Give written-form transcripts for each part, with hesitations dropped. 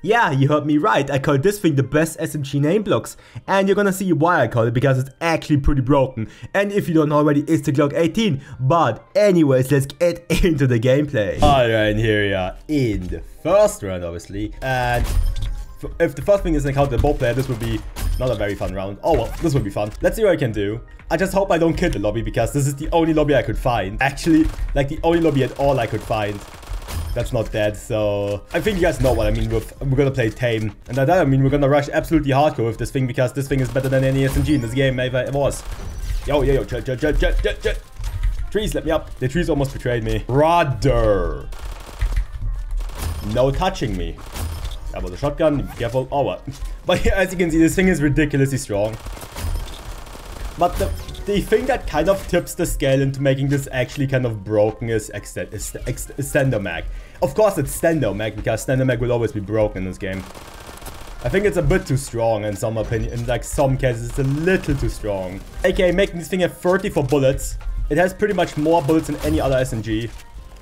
Yeah, you heard me right, I call this thing the best SMG in Aimblox, and you're gonna see why I call it, because it's actually pretty broken, and if you don't know already, it's the Glock 18, but anyways, let's get into the gameplay. Alright, here we are in the first round, obviously, and if the first thing is encounter the ball player, this would be not a very fun round. Oh well, this would be fun. Let's see what I can do. I just hope I don't kill the lobby, because this is the only lobby I could find. Actually, like the only lobby at all I could find. That's not dead, so I think you guys know what I mean with we're gonna play tame. And by that I mean we're gonna rush absolutely hardcore with this thing, because this thing is better than any SMG in this game ever was. Yo, chill. Trees, let me up. The trees almost betrayed me. Brother. No touching me. That was a shotgun, be careful. Oh what? But yeah, as you can see, this thing is ridiculously strong. But the thing that kind of tips the scale into making this actually kind of broken is extender mag. Of course it's stendo mag, because stendo mag will always be broken in this game. I think it's a bit too strong in some opinion. In like some cases it's a little too strong. AKA making this thing have 34 bullets. It has pretty much more bullets than any other SMG.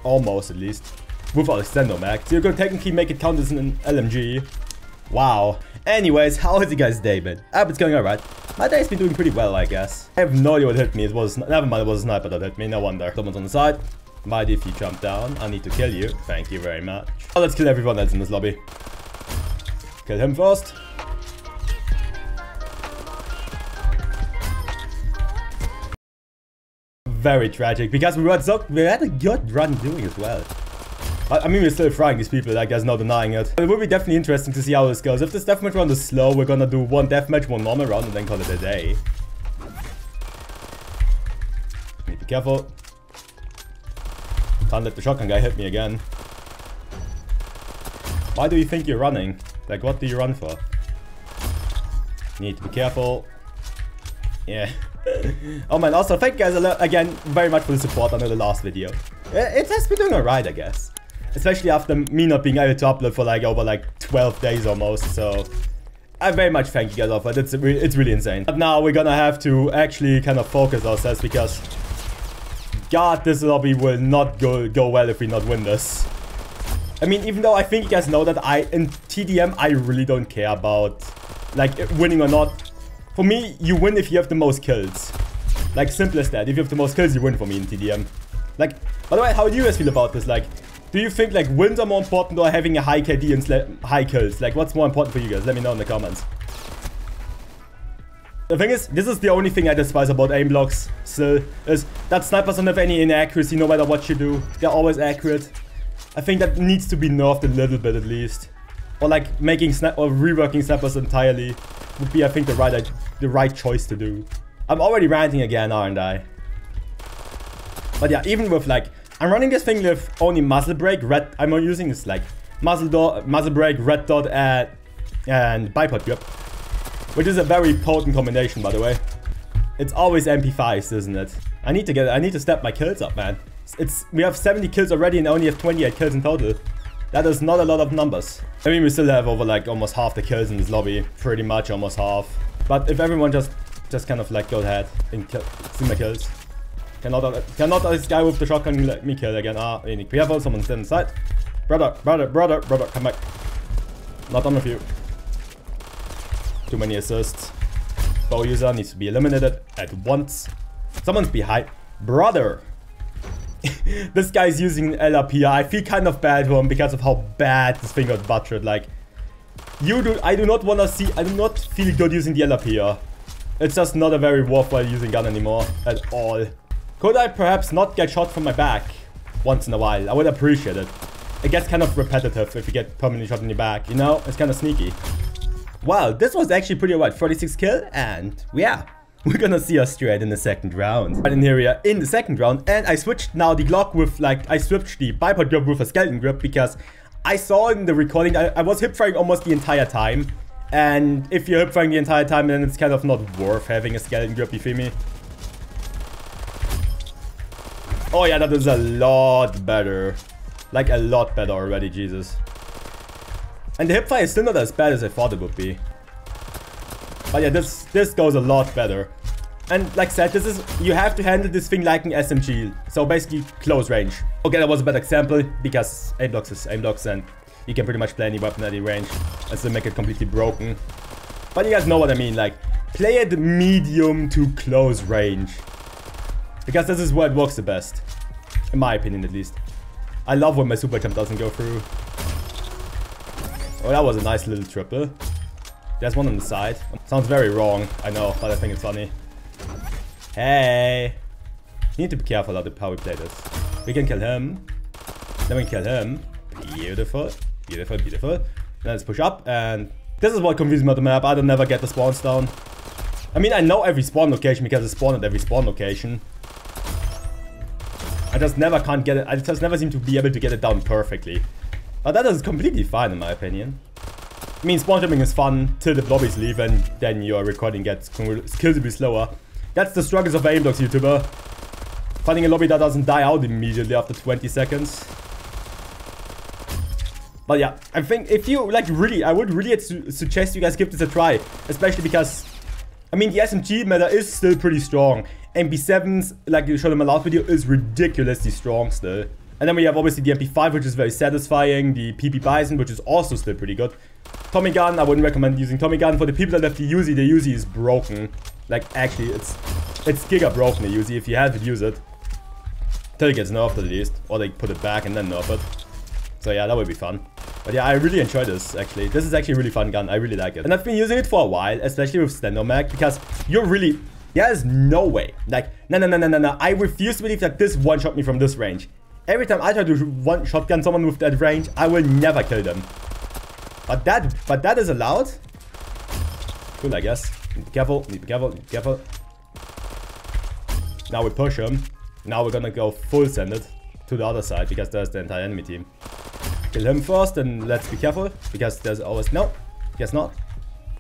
Almost at least. Without extender mag. So you could technically make it count as an LMG. Wow. Anyways, how has you guys' day been? I hope it's going alright. My day's been doing pretty well, I guess. I have no idea what hit me. It was, never mind, it was a sniper that hit me. No wonder. Someone's on the side. Mind if you jump down. I need to kill you. Thank you very much. Oh, let's kill everyone else in this lobby. Kill him first. Very tragic, because we had a good run doing as well. I mean, we're still frying these people, like, there's no denying it. It will be definitely interesting to see how this goes. If this deathmatch round is slow, we're gonna do one deathmatch, one normal round, and then call it a day. Need to be careful. Can't let the shotgun guy hit me again. Why do you think you're running? Like, what do you run for? Need to be careful. Yeah. Oh man, also thank you guys again very much for the support under the last video. It has been doing alright, I guess. Especially after me not being able to upload for like over like 12 days almost, so I very much thank you guys all for it. It's really insane. But now we're gonna have to actually kind of focus ourselves, because God, this lobby will not go well if we not win this. I mean, even though I think you guys know that in TDM I really don't care about like winning or not. For me, you win if you have the most kills. Like, simple as that. If you have the most kills, you win for me in TDM. Like, by the way, how do you guys feel about this? Like, do you think like wins are more important, or having a high KD and high kills? Like, what's more important for you guys? Let me know in the comments. The thing is, this is the only thing I despise about Aimblox still, is that snipers don't have any inaccuracy no matter what you do. They're always accurate. I think that needs to be nerfed a little bit at least. Or like making reworking snipers entirely would be, I think, the right choice to do. I'm already ranting again, aren't I? But yeah, even with like, I'm running this thing with only muzzle brake, red. I'm using this like muzzle brake, red dot, and bipod grip, which is a very potent combination, by the way. It's always MP5s, isn't it? I need to step my kills up, man. We have 70 kills already and only have 28 kills in total. That is not a lot of numbers. I mean, we still have over like almost half the kills in this lobby, pretty much almost half. But if everyone just kind of like go ahead and see my kills. Cannot this guy with the shotgun let me kill again. Ah, we need to be careful, someone's dead inside. Brother, come back. Not done with you. Too many assists. Bow user needs to be eliminated at once. Someone's behind. Brother. This guy's using an LRP. I feel kind of bad for him because of how bad this thing got butchered. Like, I do not feel good using the LRP. It's just not a very worthwhile using gun anymore at all. Could I perhaps not get shot from my back once in a while? I would appreciate it. It gets kind of repetitive if you get permanently shot in your back, you know? It's kind of sneaky. Wow, this was actually pretty alright. 46 kill, and yeah, we're gonna see us straight in the second round. Right in here we are in the second round, and I switched now the Glock with like, I switched the bipod grip with a skeleton grip, because I saw in the recording I was hip firing almost the entire time. And if you're hip firing the entire time, then it's kind of not worth having a skeleton grip, you feel me? Oh yeah, that is a lot better. Like a lot better already, Jesus. And the hipfire is still not as bad as I thought it would be. But yeah, this goes a lot better. And like I said, you have to handle this thing like an SMG. So basically close range. Okay, that was a bad example because Aimblox is Aimblox, and You can pretty much play any weapon at any range and still make it completely broken. But you guys know what I mean, like, play at medium to close range. Because this is where it works the best. In my opinion, at least. I love when my super jump doesn't go through. Oh, that was a nice little triple. There's one on the side. Sounds very wrong, I know, but I think it's funny. Hey! You need to be careful how we play this. We can kill him. Then we kill him. Beautiful. Beautiful, beautiful. Then let's push up, and this is what confuses me on the map. I don't never get the spawns down. I mean, I know every spawn location because it's spawned at every spawn location. I just never can't get it. I just never seem to be able to get it down perfectly. But that is completely fine in my opinion. I mean, spawn jumping is fun till the lobbies leave and then your recording gets considerably slower. That's the struggles of an Aimblox YouTuber. Finding a lobby that doesn't die out immediately after 20 seconds. But yeah, I think if you like really, I would really suggest you guys give this a try. Especially because, I mean, the SMG meta is still pretty strong. MP7's, like you showed in my last video, is ridiculously strong still. And then we have obviously the MP5, which is very satisfying. The PP Bison, which is also still pretty good. Tommy gun, I wouldn't recommend using Tommy gun. For the people that have the Uzi is broken. Like, actually, it's giga broken, the Uzi. If you have it, use it. Till it gets nerfed at least. Or they put it back and then nerf it. So yeah, that would be fun. But yeah, I really enjoy this, actually. This is actually a really fun gun. I really like it. And I've been using it for a while, especially with Stendo Mag, because you're really... There's no way. Like, no. I refuse to believe that this one-shot me from this range. Every time I try to one-shotgun someone with that range, I will never kill them. But that is allowed. Cool, I guess. Need to be careful, need to be careful, need to be careful. Now we push him. Now we're gonna go full send it to the other side, because there's the entire enemy team. Kill him first, and let's be careful, because there's always... No, guess not.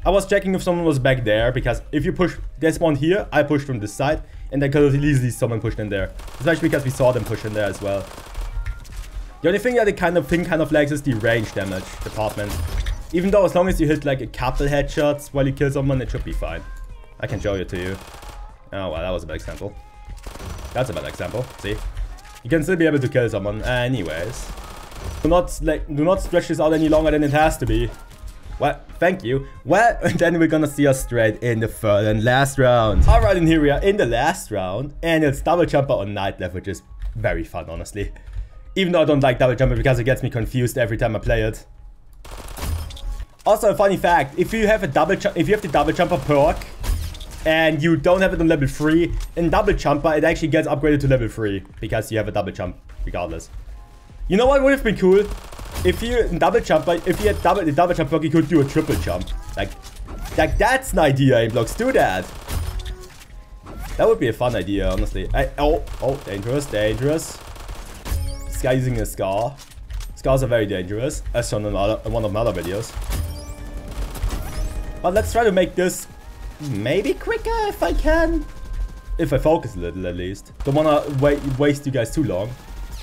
I was checking if someone was back there, because if you push... They spawned here, I pushed from this side, and then could easily someone pushed in there. Especially because we saw them push in there as well. The only thing that it kind of lags is the range damage department. Even though as long as you hit like a couple headshots while you kill someone, it should be fine. I can show it to you. Oh wow, that was a bad example. That's a bad example, see? You can still be able to kill someone anyways. Do not stretch this out any longer than it has to be. Well, thank you. Well, then we're gonna see us straight in the third and last round. Alright, and here we are in the last round. And it's double jumper on night left, which is very fun, honestly. Even though I don't like double jumper because it gets me confused every time I play it. Also, a funny fact, if you have the double jumper perk and you don't have it on level 3, in double jumper it actually gets upgraded to level 3 because you have a double jump regardless. You know what would have been cool? If you had double the double jump perk, you could do a triple jump. Like that's an idea, Aimblox, do that. That would be a fun idea, honestly. Oh, dangerous, dangerous. This guy using a scar. Scars are very dangerous, as shown in one of my other videos. But let's try to make this maybe quicker if I can. If I focus a little, at least. Don't wanna waste you guys too long.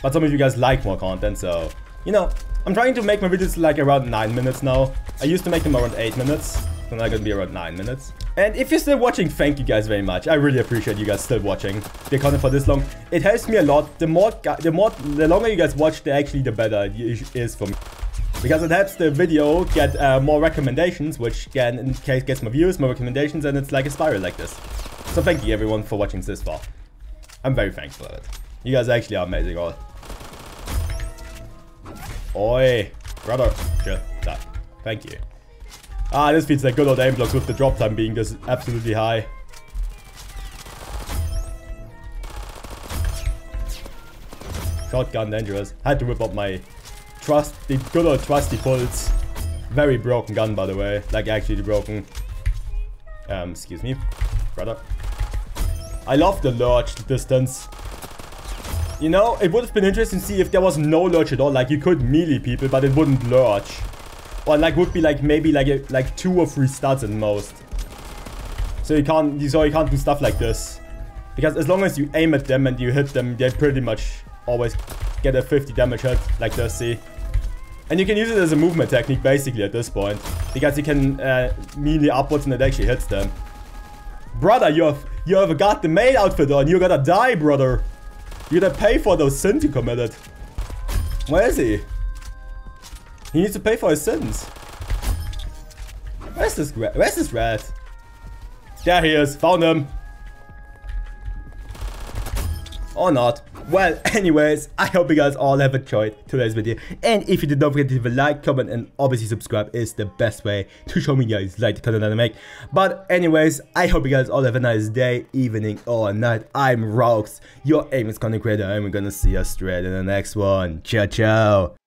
But some of you guys like more content, so... You know, I'm trying to make my videos like around 9 minutes now. I used to make them around 8 minutes. So now gonna be around 9 minutes. And if you're still watching, thank you guys very much. I really appreciate you guys still watching the content for this long. It helps me a lot. The longer you guys watch, the better it is for me. Because it helps the video get more recommendations, which can, in case, gets more views, more recommendations, and it's like a spiral like this. So thank you everyone for watching this far. I'm very thankful for it. You guys actually are amazing all. Oi, brother. Sure, that. Thank you. Ah, this feels like good old Aimblox with the drop time being just absolutely high. Shotgun dangerous. Had to whip up my good old trusty pulse. Very broken gun, by the way. Like actually broken. Excuse me, brother. I love the lurch distance. You know, it would have been interesting to see if there was no lurch at all. Like you could melee people, but it wouldn't lurch. Or like would be like maybe like 2 or 3 studs at most. So you can't do stuff like this. Because as long as you aim at them and you hit them, they pretty much always get a 50 damage hit like this, see? And you can use it as a movement technique basically at this point. Because you can melee upwards and it actually hits them. Brother, you have got the mail outfit on. You're gonna die, brother. You're gonna pay for those sins you committed. Where is he? He needs to pay for his sins. Where's this rat? There he is. Found him. Or not. Well, anyways, I hope you guys all have enjoyed today's video. And if you did, don't forget to leave a like, comment, and obviously subscribe is the best way to show me guys like the content that I make. But anyways, I hope you guys all have a nice day, evening, or night. I'm raux, your Aimlabs content creator, and we're gonna see you straight in the next one. Ciao, ciao.